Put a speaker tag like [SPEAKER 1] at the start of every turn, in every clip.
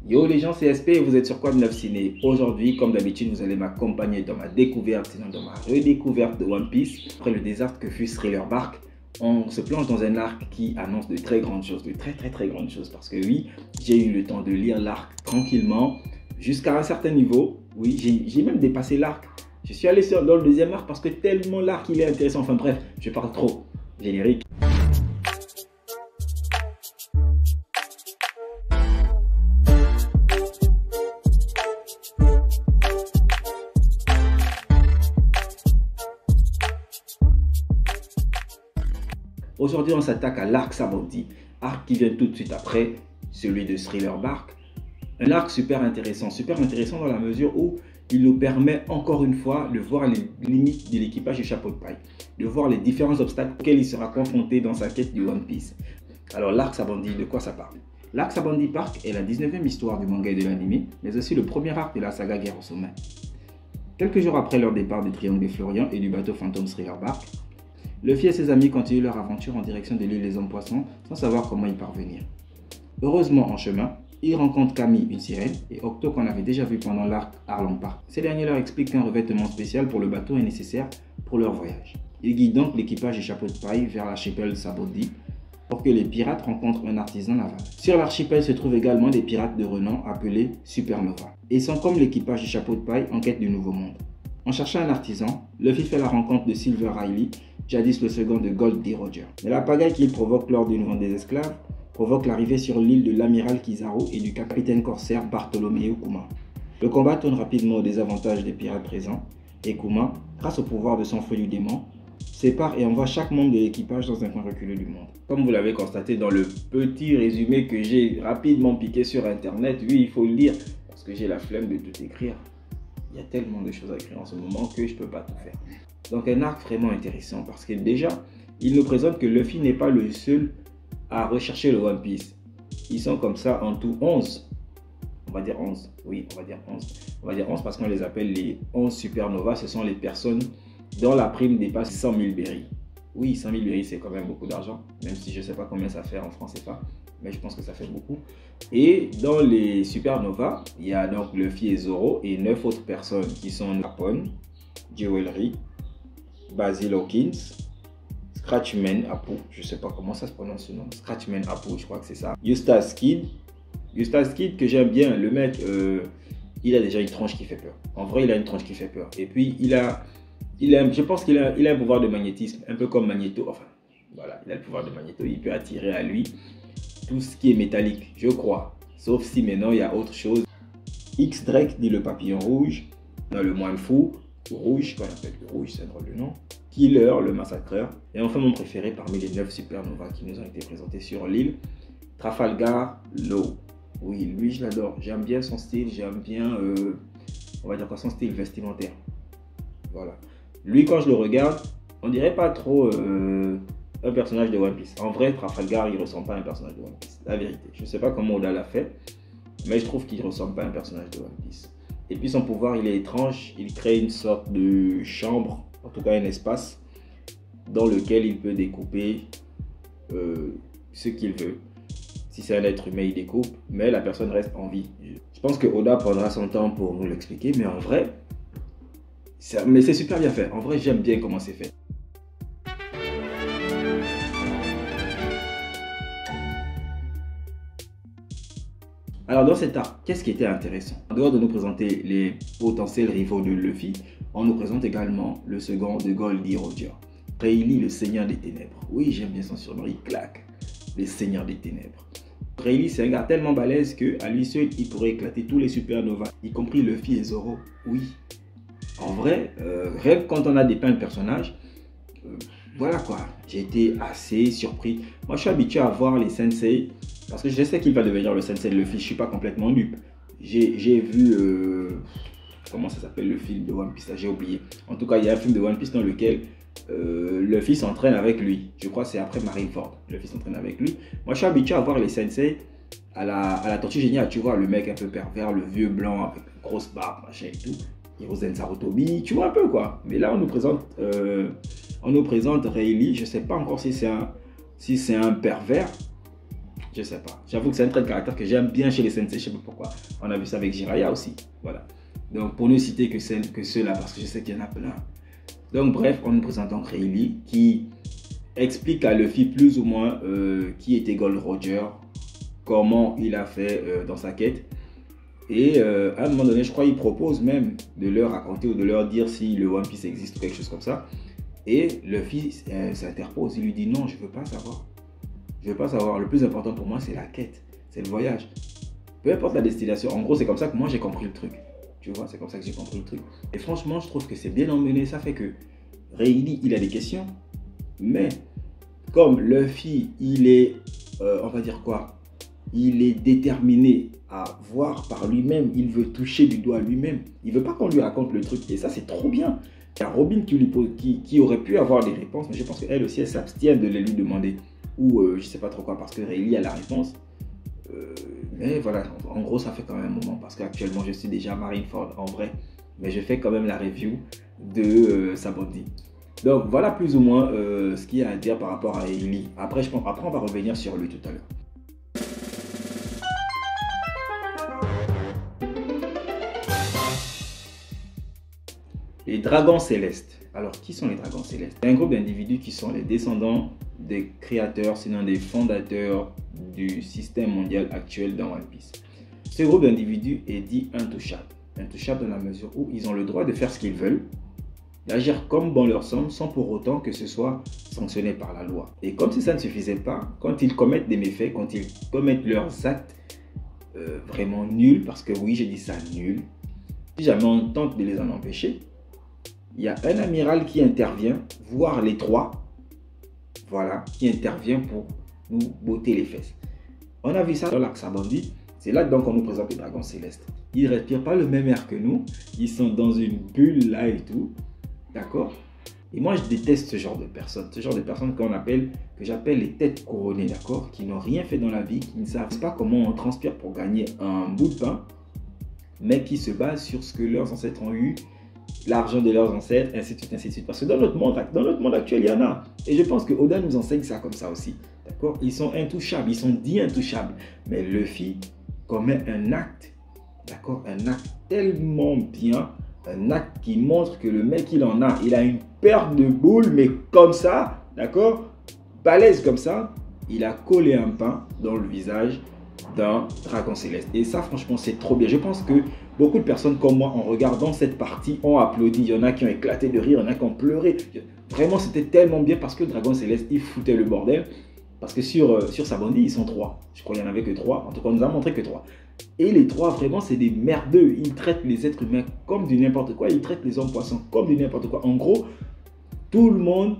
[SPEAKER 1] Yo les gens, c'est SP et vous êtes sur Quoi de Neuf Ciné. Aujourd'hui, comme d'habitude, vous allez m'accompagner dans ma découverte, sinon dans ma redécouverte de One Piece. Après le désastre que fut Thriller Bark, on se plonge dans un arc qui annonce de très grandes choses, de très grandes choses. Parce que oui, j'ai eu le temps de lire l'arc tranquillement, jusqu'à un certain niveau. Oui, j'ai même dépassé l'arc. Je suis allé dans le deuxième arc parce que tellement l'arc il est intéressant. Enfin bref, je parle trop. Générique. Aujourd'hui, on s'attaque à l'arc Sabaody, arc qui vient tout de suite après celui de Thriller Bark. Un arc super intéressant dans la mesure où il nous permet encore une fois de voir les limites de l'équipage du Chapeau de Paille, de voir les différents obstacles auxquels il sera confronté dans sa quête du One Piece. Alors l'arc Sabaody, de quoi ça parle? L'arc Sabaody Bark est la 19e histoire du manga et de l'anime, mais aussi le premier arc de la saga Guerre au Sommet. Quelques jours après leur départ du Triangle des Florians et du bateau fantôme Thriller Bark, Luffy et ses amis continuent leur aventure en direction de l'île des Hommes Poissons sans savoir comment y parvenir. Heureusement, en chemin, ils rencontrent Camille, une sirène, et Octo qu'on avait déjà vu pendant l'arc Arlong Park. Ces derniers leur expliquent qu'un revêtement spécial pour le bateau est nécessaire pour leur voyage. Ils guident donc l'équipage du Chapeau de Paille vers l'archipel Sabaody pour que les pirates rencontrent un artisan naval. Sur l'archipel se trouvent également des pirates de renom appelés Supernova. Ils sont comme l'équipage du Chapeau de Paille en quête du Nouveau Monde. En cherchant un artisan, Luffy fait la rencontre de Silver Riley, jadis le second de Gold D. Roger. Mais la pagaille qu'il provoque lors d'une vente des esclaves provoque l'arrivée sur l'île de l'amiral Kizaru et du capitaine corsaire Bartholomew Kuma. Le combat tourne rapidement au désavantage des pirates présents et Kuma, grâce au pouvoir de son feu du démon, sépare et envoie chaque membre de l'équipage dans un coin reculé du monde. Comme vous l'avez constaté dans le petit résumé que j'ai rapidement piqué sur internet, oui, il faut le lire parce que j'ai la flemme de tout écrire. Il y a tellement de choses à écrire en ce moment que je ne peux pas tout faire. Donc un arc vraiment intéressant parce que déjà, il nous présente que Luffy n'est pas le seul à rechercher le One Piece. Ils sont comme ça en tout 11. On va dire 11. Oui, on va dire 11. On va dire 11 parce qu'on les appelle les 11 supernovas. Ce sont les personnes dont la prime dépasse 100 000 berries. Oui, 100 000 berries, c'est quand même beaucoup d'argent. Même si je ne sais pas combien ça fait en francs CFA. Mais je pense que ça fait beaucoup. Et dans les supernovas, il y a donc Luffy et Zoro et 9 autres personnes qui sont Napon, Jewelry, Basil Hawkins, Scratchman Apu, je sais pas comment ça se prononce ce nom, Scratchman Apu, je crois que c'est ça. Eustace Kid que j'aime bien, le mec, il a déjà une tronche qui fait peur. En vrai, il a une tronche qui fait peur. Et puis, je pense qu'il a un pouvoir de magnétisme, un peu comme Magneto. Enfin, voilà, il a le pouvoir de Magneto, il peut attirer à lui tout ce qui est métallique, je crois. Sauf si maintenant, il y a autre chose. X-Drake, dit le papillon rouge, dans le moine fou, rouge, qu'on appelle le rouge, c'est un drôle de nom. Killer, le massacreur. Et enfin, mon préféré parmi les 9 supernovas qui nous ont été présentés sur l'île, Trafalgar Law. Oui, lui, je l'adore. J'aime bien son style, j'aime bien, on va dire quoi, son style vestimentaire. Voilà. Lui, quand je le regarde, on dirait pas trop un personnage de One Piece. En vrai, Trafalgar, il ressemble pas à un personnage de One Piece. La vérité. Je sais pas comment Oda l'a fait, mais je trouve qu'il ressemble pas à un personnage de One Piece. Et puis son pouvoir, il est étrange. Il crée une sorte de chambre, en tout cas un espace, dans lequel il peut découper ce qu'il veut. Si c'est un être humain, il découpe, mais la personne reste en vie. Je pense que Oda prendra son temps pour nous l'expliquer, mais en vrai, c'est super bien fait. En vrai, j'aime bien comment c'est fait. Alors dans cet arc, qu'est-ce qui était intéressant? En dehors de nous présenter les potentiels rivaux de Luffy, on nous présente également le second de Gold D. Roger, Rayleigh, le Seigneur des Ténèbres. Oui, j'aime bien son surnom, il claque, le Seigneur des Ténèbres. Rayleigh, c'est un gars tellement balèze qu'à lui seul, il pourrait éclater tous les supernovas, y compris Luffy et Zoro. Oui, en vrai, rêve quand on a dépeint le personnage, voilà quoi, j'ai été assez surpris. Moi, je suis habitué à voir les sensei. Parce que je sais qu'il va devenir le sensei de Luffy, je ne suis pas complètement nupe. J'ai vu, comment ça s'appelle le film de One Piece, j'ai oublié. En tout cas, il y a un film de One Piece dans lequel Luffy s'entraîne avec lui. Je crois que c'est après Marineford, Luffy s'entraîne avec lui. Moi, je suis habitué à voir les sensei à la Tortue Géniale. Tu vois, le mec un peu pervers, le vieux blanc avec une grosse barbe, machin et tout. Hiruzen Sarutobi, tu vois un peu quoi. Mais là, on nous présente Rayleigh. Je ne sais pas encore si c'est un pervers Je sais pas. J'avoue que c'est un trait de caractère que j'aime bien chez les sensei, je sais pas pourquoi. On a vu ça avec Jiraiya aussi. Voilà. Donc pour ne citer que ceux-là, parce que je sais qu'il y en a plein. Donc bref, on nous présente donc Rayleigh qui explique à Luffy plus ou moins qui était Gold Roger, comment il a fait dans sa quête. Et à un moment donné, je crois qu'il propose même de leur raconter ou de leur dire si le One Piece existe ou quelque chose comme ça. Et Luffy s'interpose, il lui dit non, je veux pas savoir. Je veux pas savoir, le plus important pour moi c'est la quête, c'est le voyage. Peu importe la destination, en gros c'est comme ça que moi j'ai compris le truc. Tu vois, c'est comme ça que j'ai compris le truc. Et franchement, je trouve que c'est bien emmené, ça fait que Rayleigh, il a des questions. Mais comme Luffy, il est, on va dire quoi, il est déterminé à voir par lui-même, il veut toucher du doigt lui-même. Il veut pas qu'on lui raconte le truc. Et ça, c'est trop bien. Il y a Robin qui aurait pu avoir des réponses, mais je pense qu'elle aussi, elle s'abstient de les lui demander. Ou je sais pas trop quoi, parce que Rayleigh a la réponse. Mais voilà, en gros, ça fait quand même un moment, parce qu'actuellement, je suis déjà Marineford en vrai. Mais je fais quand même la review de Sabaody. Donc voilà plus ou moins ce qu'il y a à dire par rapport à Rayleigh. Après, on va revenir sur lui tout à l'heure. Les dragons célestes. Alors, qui sont les dragons célestes? C'est un groupe d'individus qui sont les descendants des créateurs, sinon des fondateurs du système mondial actuel dans One Piece. Ce groupe d'individus est dit intouchable. Intouchable dans la mesure où ils ont le droit de faire ce qu'ils veulent, d'agir comme bon leur semble sans pour autant que ce soit sanctionné par la loi. Et comme si ça ne suffisait pas, quand ils commettent des méfaits, quand ils commettent leurs actes vraiment nuls, parce que oui, j'ai dit ça nul, si jamais on tente de les en empêcher, il y a un amiral qui intervient, voire les trois, voilà, qui intervient pour nous botter les fesses. On a vu ça dans l'arc Sabaody, c'est là donc qu'on nous présente les dragons célestes. Ils ne respirent pas le même air que nous, ils sont dans une bulle là et tout, d'accord? Et moi je déteste ce genre de personnes que j'appelle les têtes couronnées, d'accord? Qui n'ont rien fait dans la vie, qui ne savent pas comment on transpire pour gagner un bout de pain, mais qui se basent sur ce que leurs ancêtres ont eu, l'argent de leurs ancêtres, ainsi de suite, ainsi de suite. Parce que dans notre monde actuel, il y en a. Et je pense que Oda nous enseigne ça comme ça aussi. D'accord? Ils sont intouchables, ils sont dits intouchables. Mais Luffy commet un acte, d'accord? Un acte tellement bien, un acte qui montre que le mec, il a une paire de boules, mais comme ça, d'accord? Balèze comme ça, il a collé un pain dans le visage d'un dragon céleste. Et ça, franchement, c'est trop bien. Je pense que beaucoup de personnes comme moi, en regardant cette partie, ont applaudi. Il y en a qui ont éclaté de rire, il y en a qui ont pleuré. Vraiment, c'était tellement bien parce que le dragon céleste, il foutait le bordel. Parce que sur Sabaody, ils sont trois. Je crois qu'il n'y en avait que trois. En tout cas, on nous a montré que trois. Et les trois, vraiment, c'est des merdeux. Ils traitent les êtres humains comme du n'importe quoi. Ils traitent les hommes poissons comme du n'importe quoi. En gros, tout le monde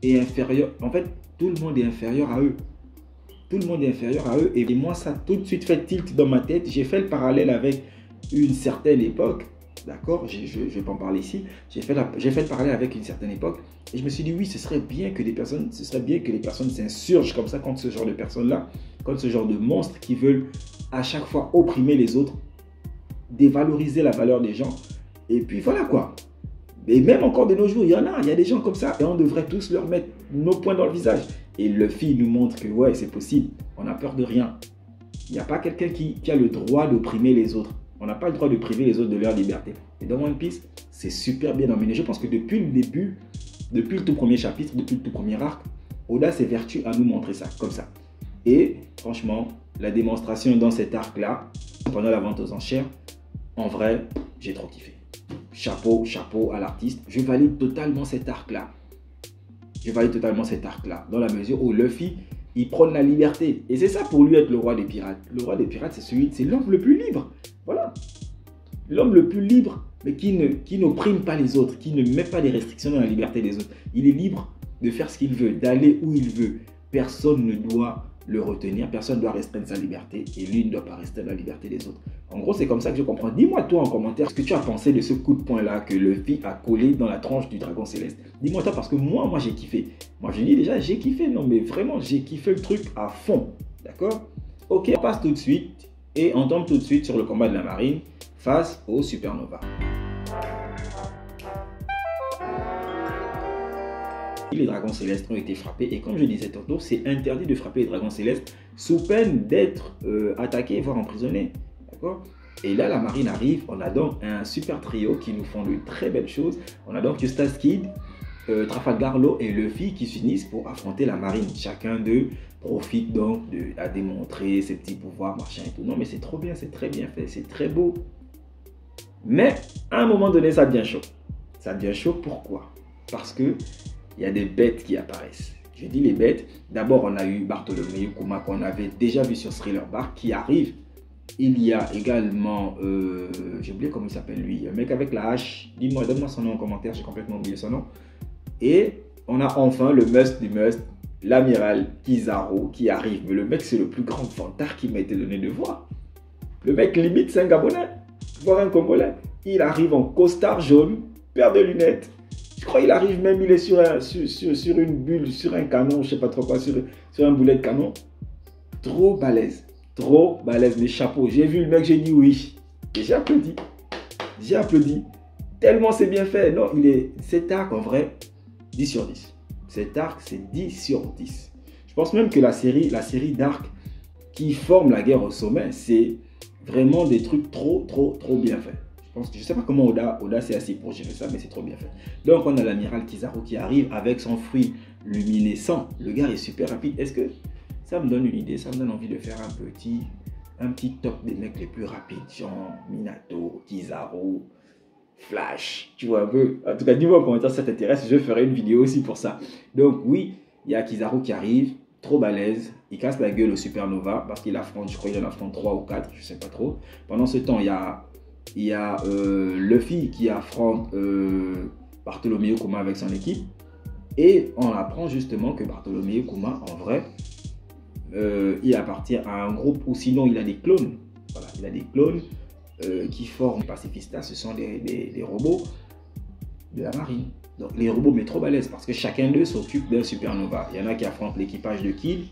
[SPEAKER 1] est inférieur. En fait, tout le monde est inférieur à eux. Tout le monde est inférieur à eux. Et moi, ça a tout de suite fait tilt dans ma tête. J'ai fait le parallèle avec une certaine époque. D'accord, je ne vais pas en parler ici. J'ai fait le parallèle avec une certaine époque. Et je me suis dit, oui, ce serait bien que les personnes s'insurgent comme ça contre ce genre de personnes-là, contre ce genre de monstres qui veulent à chaque fois opprimer les autres, dévaloriser la valeur des gens. Et puis voilà quoi. Et même encore de nos jours, il y a des gens comme ça. Et on devrait tous leur mettre nos poings dans le visage. Et Luffy nous montre que ouais, c'est possible. On n'a peur de rien. Il n'y a pas quelqu'un qui a le droit d'opprimer les autres. On n'a pas le droit de priver les autres de leur liberté. Et dans One Piece, c'est super bien emmené. Je pense que depuis le début, depuis le tout premier chapitre, depuis le tout premier arc, Oda s'évertue à nous montrer ça, comme ça. Et franchement, la démonstration dans cet arc-là, pendant la vente aux enchères, en vrai, j'ai trop kiffé. Chapeau, chapeau à l'artiste. Je valide totalement cet arc-là. Dans la mesure où Luffy, il prône la liberté. Et c'est ça pour lui être le roi des pirates. Le roi des pirates, c'est l'homme le plus libre. Voilà. L'homme le plus libre, mais qui n'opprime pas les autres, qui ne met pas des restrictions dans la liberté des autres. Il est libre de faire ce qu'il veut, d'aller où il veut. Personne ne doit le retenir, personne ne doit restreindre sa liberté et lui ne doit pas restreindre la liberté des autres. En gros, c'est comme ça que je comprends. Dis-moi toi en commentaire ce que tu as pensé de ce coup de poing-là que Luffy a collé dans la tranche du dragon céleste. Dis-moi toi parce que moi j'ai kiffé. Moi je dis déjà j'ai kiffé, non mais vraiment j'ai kiffé le truc à fond. D'accord? Ok, on passe tout de suite et on tombe tout de suite sur le combat de la marine face au Supernova. Les dragons célestes ont été frappés. Et comme je disais tantôt, c'est interdit de frapper les dragons célestes sous peine d'être attaqués, voire emprisonnés. D'accord? Et là, la marine arrive. On a donc un super trio qui nous font de très belles choses. On a donc Eustace Kid, Trafalgar Law et Luffy qui s'unissent pour affronter la marine. Chacun d'eux profite donc à démontrer ses petits pouvoirs, machin et tout. Non, mais c'est trop bien, c'est très bien fait, c'est très beau. Mais à un moment donné, ça devient chaud. Ça devient chaud, pourquoi? Parce que il y a des bêtes qui apparaissent. Je dis les bêtes. D'abord, on a eu Bartholomew Kuma qu'on avait déjà vu sur Thriller Bark qui arrive. Il y a également, j'ai oublié comment il s'appelle lui, un mec avec la hache. Dis-moi, donne-moi son nom en commentaire, j'ai complètement oublié son nom. Et on a enfin le must du must, l'amiral Kizaru qui arrive. Mais le mec, c'est le plus grand fantard qui m'a été donné de voir. Le mec, limite, c'est un Gabonais, voire un Congolais. Il arrive en costard jaune, paire de lunettes. Je crois qu'il arrive même, il est sur une bulle, sur un canon, je sais pas trop quoi, sur un boulet de canon. Trop balèze, mes chapeaux. J'ai vu le mec, j'ai dit oui. Et j'ai applaudi. J'ai applaudi. Tellement c'est bien fait. Non, cet arc en vrai, 10 sur 10. Cet arc, c'est 10 sur 10. Je pense même que la série d'arcs qui forment la guerre au sommet, c'est vraiment des trucs trop bien faits. Je ne sais pas comment Oda s'est assis pour gérer ça, mais c'est trop bien fait. Donc on a l'amiral Kizaru qui arrive avec son fruit luminescent. Le gars est super rapide. Est-ce que ça me donne une idée? Ça me donne envie de faire un petit top des mecs les plus rapides, genre Minato, Kizaru, Flash, tu vois un peu. En tout cas, dis-moi en commentaire si ça t'intéresse, je ferai une vidéo aussi pour ça. Donc oui, il y a Kizaru qui arrive, trop balèze, il casse la gueule au Supernova parce qu'il affronte, je crois qu'il en affronte 3 ou 4, je sais pas trop. Pendant ce temps, il y a Luffy qui affronte Bartholomew Kuma avec son équipe. Et on apprend justement que Bartholomew Kuma, en vrai, il appartient à un groupe ou sinon il a des clones. Voilà, il a des clones qui forment Pacifista. Ce sont des robots de la marine. Donc les robots mais trop balèzes parce que chacun d'eux s'occupe d'un supernova. Il y en a qui affrontent l'équipage de Kid.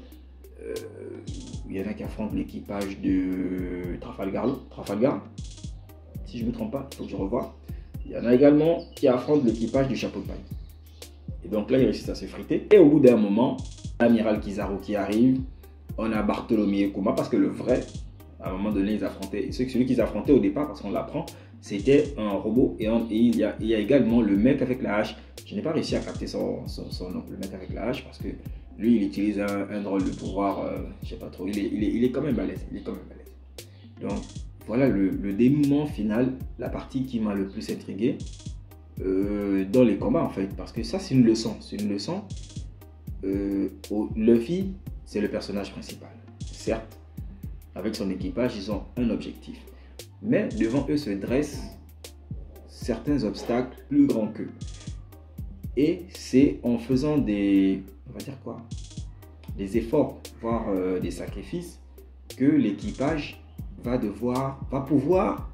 [SPEAKER 1] Il y en a qui affrontent l'équipage de Trafalgar. Si je ne me trompe pas, il faut que je revoie. Il y en a également qui affrontent l'équipage du chapeau de paille. Et donc là, ils réussissent à se friter. Et au bout d'un moment, l'amiral Kizaru qui arrive, on a Bartholomew Kuma, parce que le vrai, à un moment donné, ils affrontaient, celui qu'ils affrontaient au départ, parce qu'on l'apprend, c'était un robot. Et il y a également le mec avec la hache. Je n'ai pas réussi à capter son nom, le mec avec la hache, parce que lui, il utilise un drôle de pouvoir, je ne sais pas trop, il est quand même balèze. Donc, voilà le dénouement final, la partie qui m'a le plus intrigué dans les combats en fait, parce que ça c'est une leçon. Luffy, c'est le personnage principal. Certes, avec son équipage, ils ont un objectif. Mais devant eux se dressent certains obstacles plus grands qu'eux. Et c'est en faisant des efforts, voire des sacrifices, que l'équipage va pouvoir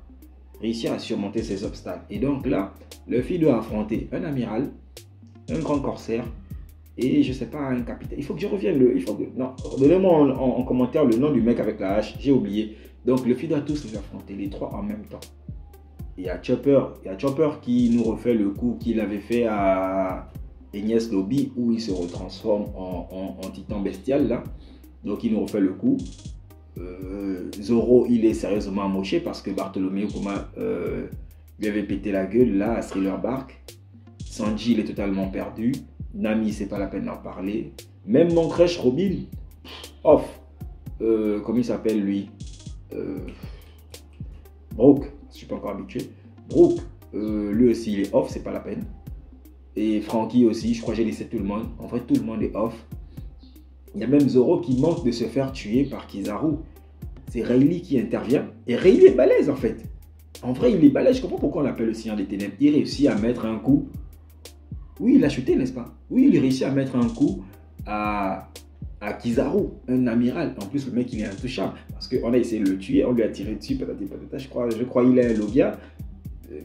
[SPEAKER 1] réussir à surmonter ces obstacles. Et donc là, Luffy doit affronter un amiral, un grand corsaire et je sais pas, un capitaine. Il faut que je revienne. Non, donnez-moi en commentaire le nom du mec avec la hache, j'ai oublié. Donc Luffy doit tous les affronter, les trois en même temps. Il y a Chopper qui nous refait le coup qu'il avait fait à Enies Lobby où il se retransforme en titan bestial là. Donc il nous refait le coup. Zoro, il est sérieusement amoché parce que Bartholomew Kuma lui avait pété la gueule là à Thriller Bark. Sanji, il est totalement perdu. Nami, c'est pas la peine d'en parler. Même mon crush Robin, off. Comment il s'appelle lui? Brook, je suis pas encore habitué. Brook, lui aussi il est off, c'est pas la peine. Et Franky aussi, je crois que j'ai laissé tout le monde. En fait, tout le monde est off. Il y a même Zoro qui manque de se faire tuer par Kizaru. C'est Rayleigh qui intervient. Et Rayleigh est balèze en fait. En vrai, il est balèze. Je comprends pourquoi on l'appelle le Seigneur des Ténèbres. Il réussit à mettre un coup. Oui, il a chuté, n'est-ce pas? Oui, il réussit à mettre un coup à Kizaru, un amiral. En plus, le mec, il est intouchable. Parce qu'on a essayé de le tuer, on lui a tiré dessus, patati patata. Je crois qu'il est un Logia.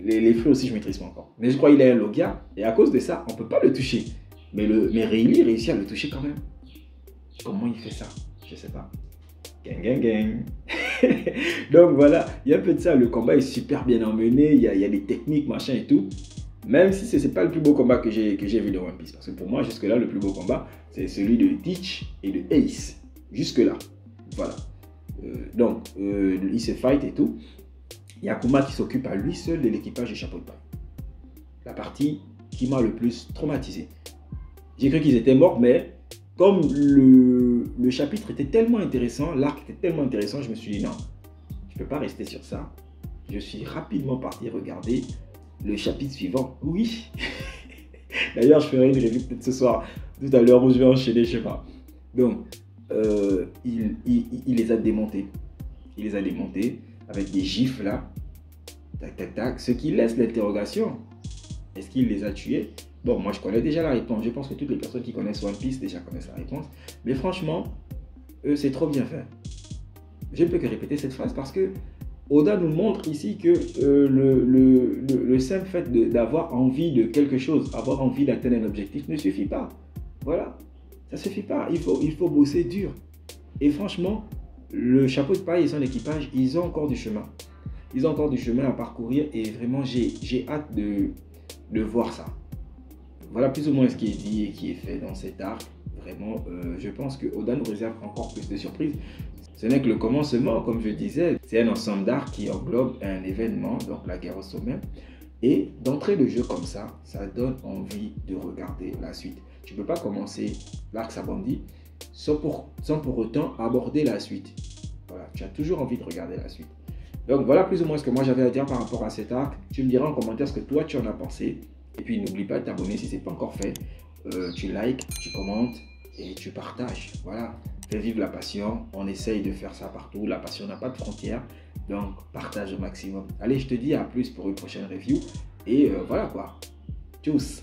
[SPEAKER 1] Les feux aussi, je ne maîtrise pas encore. Mais je crois qu'il est un Logia. Et à cause de ça, on ne peut pas le toucher. Mais Rayleigh réussit à le toucher quand même. Comment il fait ça? Je sais pas. Gang. Donc voilà, il y a un peu de ça. Le combat est super bien emmené. Il y a des techniques, machin et tout. Même si ce n'est pas le plus beau combat que j'ai vu de One Piece. Parce que pour moi, jusque-là, le plus beau combat, c'est celui de Teach et de Ace. Jusque-là. Voilà. Donc, ils se fight et tout. Il y a Kuma qui s'occupe à lui seul de l'équipage du chapeau de paille. La partie qui m'a le plus traumatisé. J'ai cru qu'ils étaient morts, mais comme le chapitre était tellement intéressant, l'arc était tellement intéressant, je me suis dit non, je ne peux pas rester sur ça. Je suis rapidement parti regarder le chapitre suivant. Oui. D'ailleurs, je ferai une review peut-être ce soir, tout à l'heure où je vais enchaîner, je ne sais pas. Donc, il les a démontés. Il les a démontés avec des gifles là. Tac, tac, tac. Ce qui laisse l'interrogation. Est-ce qu'il les a tués? Bon, moi je connais déjà la réponse. Je pense que toutes les personnes qui connaissent One Piece déjà connaissent la réponse. Mais franchement, c'est trop bien fait. Je ne peux que répéter cette phrase parce que Oda nous montre ici que le simple fait d'avoir envie de quelque chose, avoir envie d'atteindre un objectif ne suffit pas. Voilà, ça ne suffit pas. Il faut bosser dur. Et franchement, le chapeau de paille et son équipage, ils ont encore du chemin. Ils ont encore du chemin à parcourir et vraiment, j'ai hâte de voir ça. Voilà plus ou moins ce qui est dit et qui est fait dans cet arc. Vraiment, je pense que Oda nous réserve encore plus de surprises. Ce n'est que le commencement, comme je disais. C'est un ensemble d'arcs qui englobe un événement, donc la guerre au sommet. Et d'entrer de jeu comme ça, ça donne envie de regarder la suite. Tu ne peux pas commencer l'arc Sabaody sans pour autant aborder la suite. Voilà, tu as toujours envie de regarder la suite. Donc voilà plus ou moins ce que moi j'avais à dire par rapport à cet arc. Tu me diras en commentaire ce que toi tu en as pensé. Et puis n'oublie pas de t'abonner si ce n'est pas encore fait. Tu likes, tu commentes et tu partages. Voilà, fais vivre la passion. On essaye de faire ça partout. La passion n'a pas de frontières. Donc partage au maximum. Allez, je te dis à plus pour une prochaine review. Et voilà quoi. Tchuss.